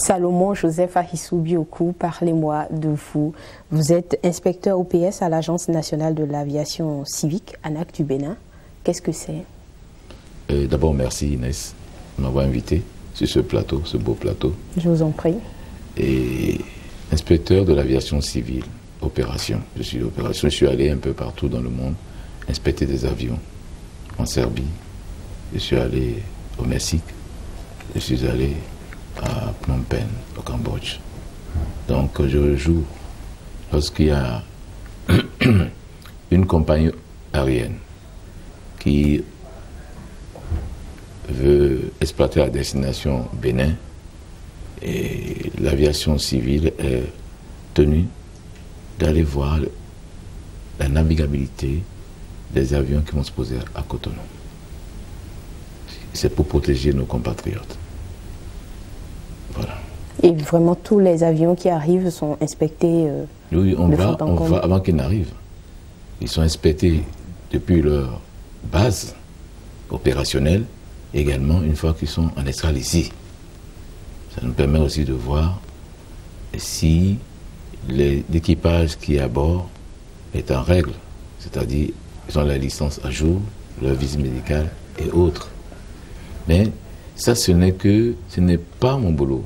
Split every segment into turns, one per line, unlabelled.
Salomon Joseph Ahissou Biokou, parlez-moi de vous. Vous êtes inspecteur OPS à l'Agence nationale de l'aviation civique, ANAC du Bénin. Qu'est-ce que c'est?
D'abord, merci Inès de m'avoir invité sur ce plateau, ce beau plateau.
Je vous en prie.
Et inspecteur de l'aviation civile, opération. Je suis allé un peu partout dans le monde inspecter des avions. En Serbie, je suis allé au Mexique, je suis allé à Phnom Penh, au Cambodge. Donc je joue lorsqu'il y a une compagnie aérienne qui veut exploiter la destination Bénin, et l'aviation civile est tenue d'aller voir la navigabilité des avions qui vont se poser à Cotonou. C'est pour protéger nos compatriotes. Voilà.
Et vraiment tous les avions qui arrivent sont inspectés
Oui, on va avant qu'ils n'arrivent. Ils sont inspectés depuis leur base opérationnelle, également une fois qu'ils sont en escale ici. Ça nous permet aussi de voir si l'équipage qui est à bord est en règle, c'est-à-dire ils ont la licence à jour, leur visite médicale et autres. Mais ça, ce n'est pas mon boulot.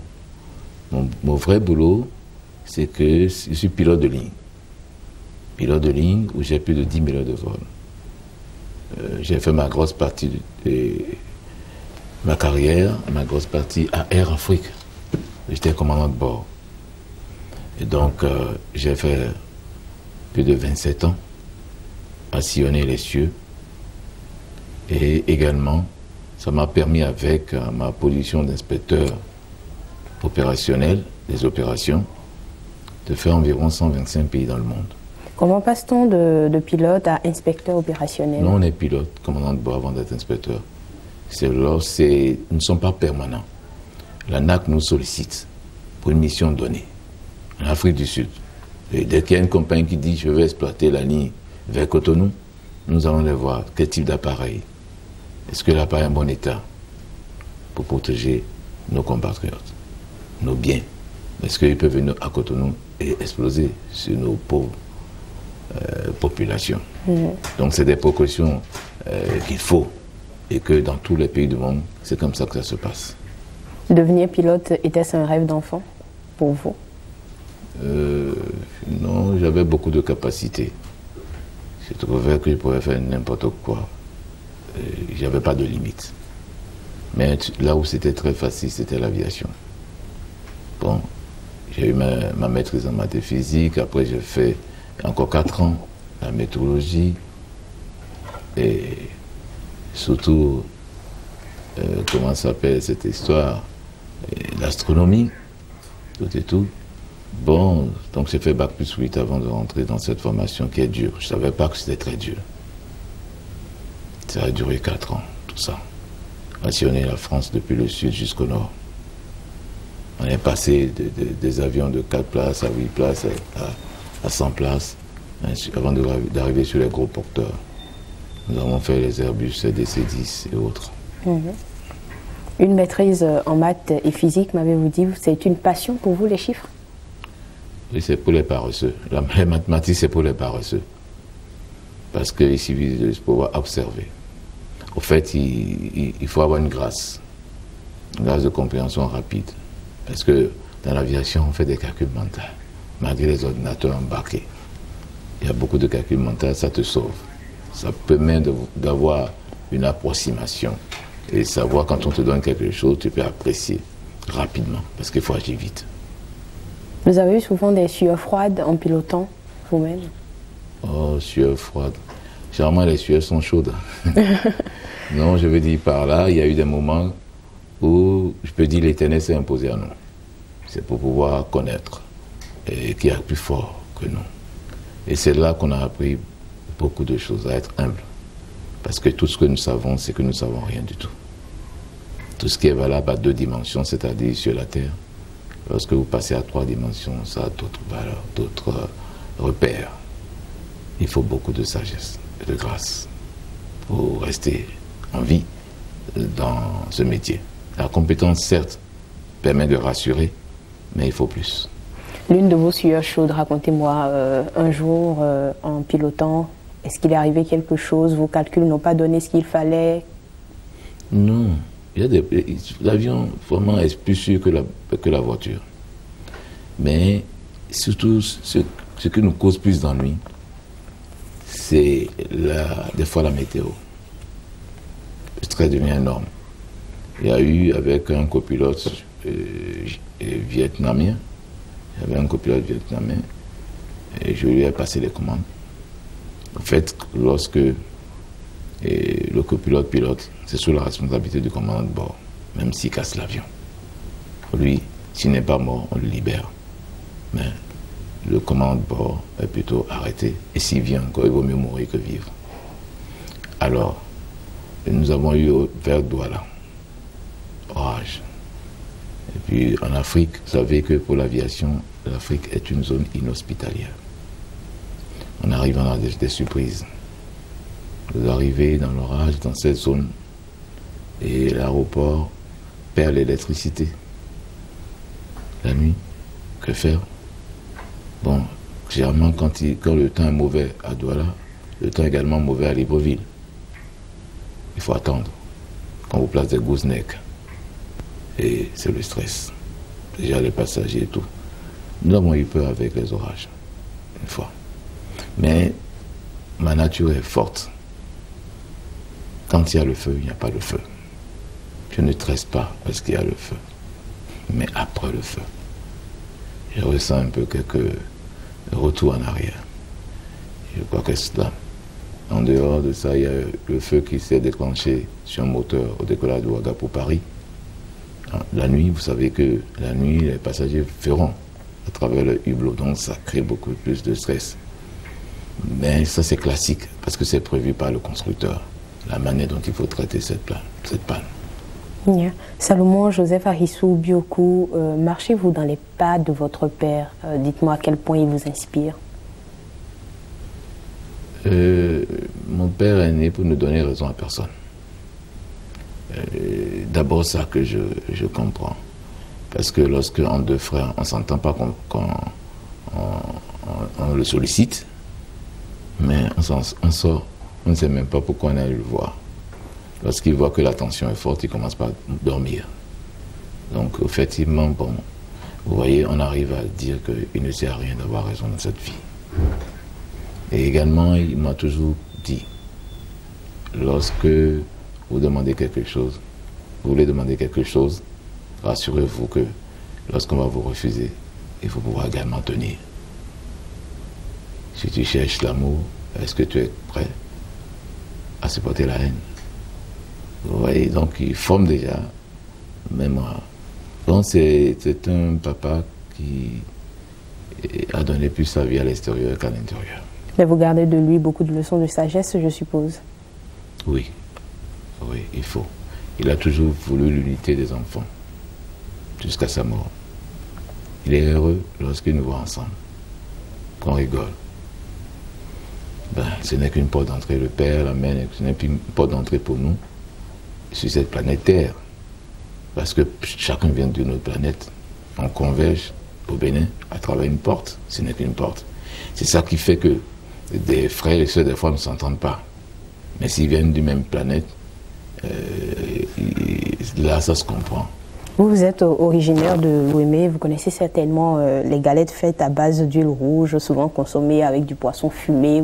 Mon vrai boulot, c'est que je suis pilote de ligne. Pilote de ligne où j'ai plus de 10 000 heures de vol. J'ai fait ma grosse partie de ma carrière, ma grosse partie à Air Afrique. J'étais commandant de bord. Et donc, j'ai fait plus de 27 ans à sillonner les cieux. Et également, ça m'a permis, avec ma position d'inspecteur opérationnel des opérations, de faire environ 125 pays dans le monde.
Comment passe-t-on de pilote à inspecteur opérationnel?
Nous, on est pilote, commandant de bord avant d'être inspecteur. Nous ne sommes pas permanents. L'ANAC nous sollicite pour une mission donnée en Afrique du Sud. Et dès qu'il y a une compagnie qui dit « je vais exploiter la ligne vers Cotonou », nous allons aller voir quel type d'appareil. Est-ce que l'appareil est en bon état pour protéger nos compatriotes, nos biens? Est-ce qu'il peut venir à Cotonou et exploser sur nos pauvres populations? Donc c'est des précautions qu'il faut, et que dans tous les pays du monde, c'est comme ça que ça se passe.
Devenir pilote, était-ce un rêve d'enfant pour vous?
Non, j'avais beaucoup de capacités. Je trouvais que je pouvais faire n'importe quoi. Je n'avais pas de limite. Mais là où c'était très facile, c'était l'aviation. Bon, j'ai eu ma maîtrise en maths et physique. Après, j'ai fait encore 4 ans la météorologie. Et surtout, comment s'appelle cette histoire? L'astronomie, tout et tout. Bon, donc j'ai fait Bac+8 avant de rentrer dans cette formation qui est dure. Je ne savais pas que c'était très dur. Ça a duré 4 ans, tout ça. On a sillonné la France depuis le sud jusqu'au nord. On est passé des avions de 4 places à 8 places à 100 places, avant d'arriver sur les gros porteurs. Nous avons fait les Airbus DC-10 et autres.
Une maîtrise en maths et physique, m'avez-vous dit, c'est une passion pour vous, les chiffres?
Oui, c'est pour les paresseux. Les mathématiques, c'est pour les paresseux. Parce qu'il suffit de pouvoir observer. Au fait, il faut avoir une grâce de compréhension rapide. Parce que dans l'aviation, on fait des calculs mentaux. Malgré les ordinateurs embarqués, il y a beaucoup de calculs mentaux, ça te sauve. Ça permet d'avoir une approximation et savoir quand on te donne quelque chose, tu peux apprécier rapidement, parce qu'il faut agir vite.
Vous avez eu souvent des sueurs froides en pilotant vous-même?
Oh, sueurs froides. Généralement, les sueurs sont chaudes. Non, je veux dire par là, il y a eu des moments où, je peux dire, l'Éternel s'est imposé à nous. C'est pour pouvoir connaître qui est plus fort que nous. Et c'est là qu'on a appris beaucoup de choses, à être humble. Parce que tout ce que nous savons, c'est que nous ne savons rien du tout. Tout ce qui est valable à 2 dimensions, c'est-à-dire sur la Terre, lorsque vous passez à 3 dimensions, ça a d'autres valeurs, d'autres repères. Il faut beaucoup de sagesse et de grâce pour rester en vie dans ce métier. La compétence, certes, permet de rassurer, mais il faut plus.
L'une de vos sueurs chaudes, racontez-moi, un jour, en pilotant, est-ce qu'il est arrivé quelque chose? Vos calculs n'ont pas donné ce qu'il fallait?
Non. L'avion, vraiment, est plus sûr que la voiture. Mais surtout, ce qui nous cause plus d'ennui, c'est des fois la météo. Le stress devient énorme. Il y a eu, avec un copilote vietnamien, et je lui ai passé les commandes. En fait, lorsque le copilote pilote, c'est sous la responsabilité du commandant de bord, même s'il casse l'avion. Lui, s'il n'est pas mort, on le libère. Mais le commandant de bord est plutôt arrêté. Et s'il vient encore, il vaut mieux mourir que vivre. Alors, nous avons eu vers Douala, orage. Et puis en Afrique, vous savez que pour l'aviation, l'Afrique est une zone inhospitalière. On arrive, on a des surprises. Vous arrivez dans l'orage, dans cette zone, et l'aéroport perd l'électricité. La nuit, que faire? Bon, généralement, quand le temps est mauvais à Douala, le temps est également mauvais à Libreville. Il faut attendre. Quand on place des goosenecks, et c'est le stress. Déjà les passagers et tout. Nous avons eu peur avec les orages, une fois. Mais ma nature est forte. Quand il y a le feu, il n'y a pas de feu. Je ne stresse pas parce qu'il y a le feu. Mais après le feu, je ressens un peu quelques retours en arrière. Je crois que c'est là. En dehors de ça, il y a le feu qui s'est déclenché sur un moteur au décollage de Ouaga pour Paris. La nuit, vous savez que la nuit, les passagers feront à travers le hublot, donc ça crée beaucoup plus de stress. Mais ça, c'est classique, parce que c'est prévu par le constructeur, la manière dont il faut traiter cette panne.
Yeah. Salomon Joseph Arissou Biokou, marchez-vous dans les pas de votre père? Dites-moi à quel point il vous inspire.
Mon père est né pour ne donner raison à personne. D'abord ça que je comprends. Parce que lorsque en deux frères, on ne s'entend pas on le sollicite, mais on sort, on ne sait même pas pourquoi on est allé le voir. Lorsqu'il voit que la tension est forte, il commence par dormir. Donc effectivement, bon, vous voyez, on arrive à dire qu'il ne sert à rien d'avoir raison dans cette vie. Et également, il m'a toujours dit, lorsque vous demandez quelque chose, vous voulez demander quelque chose, rassurez-vous que lorsqu'on va vous refuser, il faut pouvoir également tenir. Si tu cherches l'amour, est-ce que tu es prêt à supporter la haine? Vous voyez, donc il forme déjà, même moi. Donc c'est un papa qui a donné plus sa vie à l'extérieur qu'à l'intérieur.
Mais vous gardez de lui beaucoup de leçons de sagesse, je suppose.
Oui, oui, il faut. Il a toujours voulu l'unité des enfants, jusqu'à sa mort. Il est heureux lorsqu'il nous voit ensemble, qu'on rigole. Ben, ce n'est qu'une porte d'entrée, le père, la mère, ce n'est qu'une porte d'entrée pour nous, sur cette planète Terre. Parce que chacun vient d'une autre planète. On converge au Bénin à travers une porte, ce n'est qu'une porte. C'est ça qui fait que des frères et sœurs, des fois, ne s'entendent pas. Mais s'ils viennent d'une même planète, là, ça se comprend.
Vous êtes originaire de Lomé, vous connaissez certainement les galettes faites à base d'huile rouge, souvent consommées avec du poisson fumé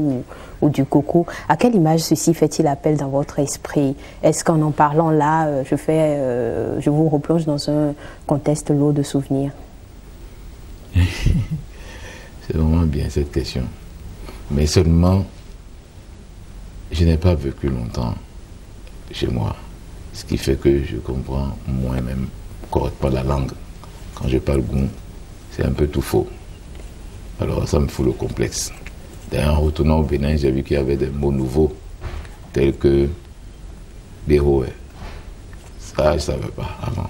ou du coco. À quelle image ceci fait-il appel dans votre esprit? Est-ce qu'en parlant là, je vous replonge dans un contexte lourd de souvenirs?
C'est vraiment bien cette question. Mais seulement, je n'ai pas vécu longtemps chez moi. Ce qui fait que je comprends moi-même correctement la langue. Quand je parle goût, c'est un peu tout faux. Alors ça me fout le complexe. D'ailleurs, en retournant au Bénin, j'ai vu qu'il y avait des mots nouveaux, tels que béroué. Ça, je ne savais pas avant.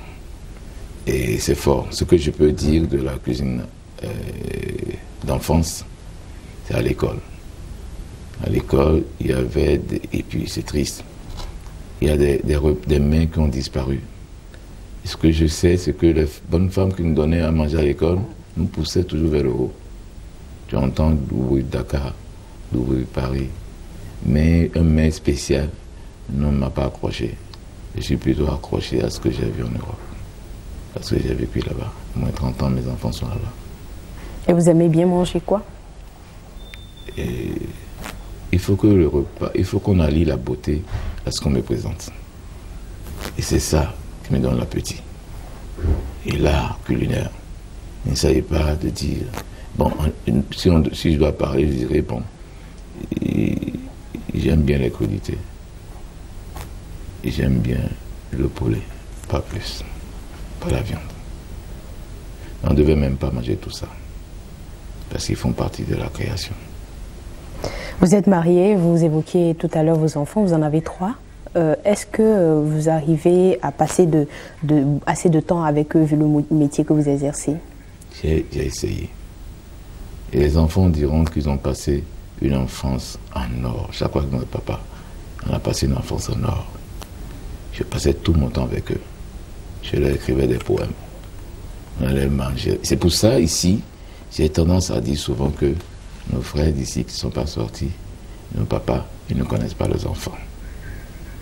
Et c'est fort. Ce que je peux dire de la cuisine d'enfance, c'est à l'école. À l'école, il y avait, et puis c'est triste, il y a des mains qui ont disparu. Ce que je sais, c'est que les bonnes femmes qui nous donnaient à manger à l'école nous poussaient toujours vers le haut. Tu entends d'ouvrir Dakar, d'ouvrir Paris. Mais un mec spécial ne m'a pas accroché. Je suis plutôt accroché à ce que j'ai vu en Europe. Parce que j'ai vécu là-bas. Moins de 30 ans, mes enfants sont là-bas.
Et vous aimez bien manger quoi?
Et il faut que le repas, il faut qu'on allie la beauté à ce qu'on me présente. Et c'est ça qui me donne l'appétit. Et l'art culinaire. Il ne s'agit pas de dire... Bon, si je dois parler, je dirais, bon, j'aime bien les crudités. J'aime bien le poulet, pas plus. Pas la viande. On ne devait même pas manger tout ça. Parce qu'ils font partie de la création.
Vous êtes marié, vous évoquiez tout à l'heure vos enfants, vous en avez 3. Est-ce que vous arrivez à passer assez de temps avec eux vu le métier que vous exercez?
J'ai essayé. Et les enfants diront qu'ils ont passé une enfance en or. Chaque fois que notre papa, on a passé une enfance en or. Je passais tout mon temps avec eux. Je leur écrivais des poèmes. On allait manger. C'est pour ça, ici, j'ai tendance à dire souvent que nos frères d'ici qui ne sont pas sortis, nos papas, ils ne connaissent pas leurs enfants.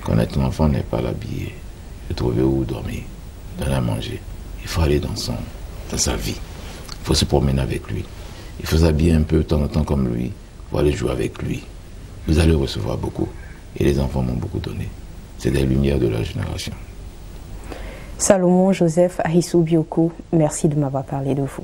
Connaître l'enfant n'est pas l'habiller, le trouver où dormir, donner à manger. Il faut aller dans sa vie. Il faut se promener avec lui. Il faut s'habiller un peu de temps en temps comme lui. Il faut aller jouer avec lui. Vous allez recevoir beaucoup. Et les enfants m'ont beaucoup donné. C'est des lumières de leur génération.
Salomon Joseph Ahissou Bioko, merci de m'avoir parlé de vous.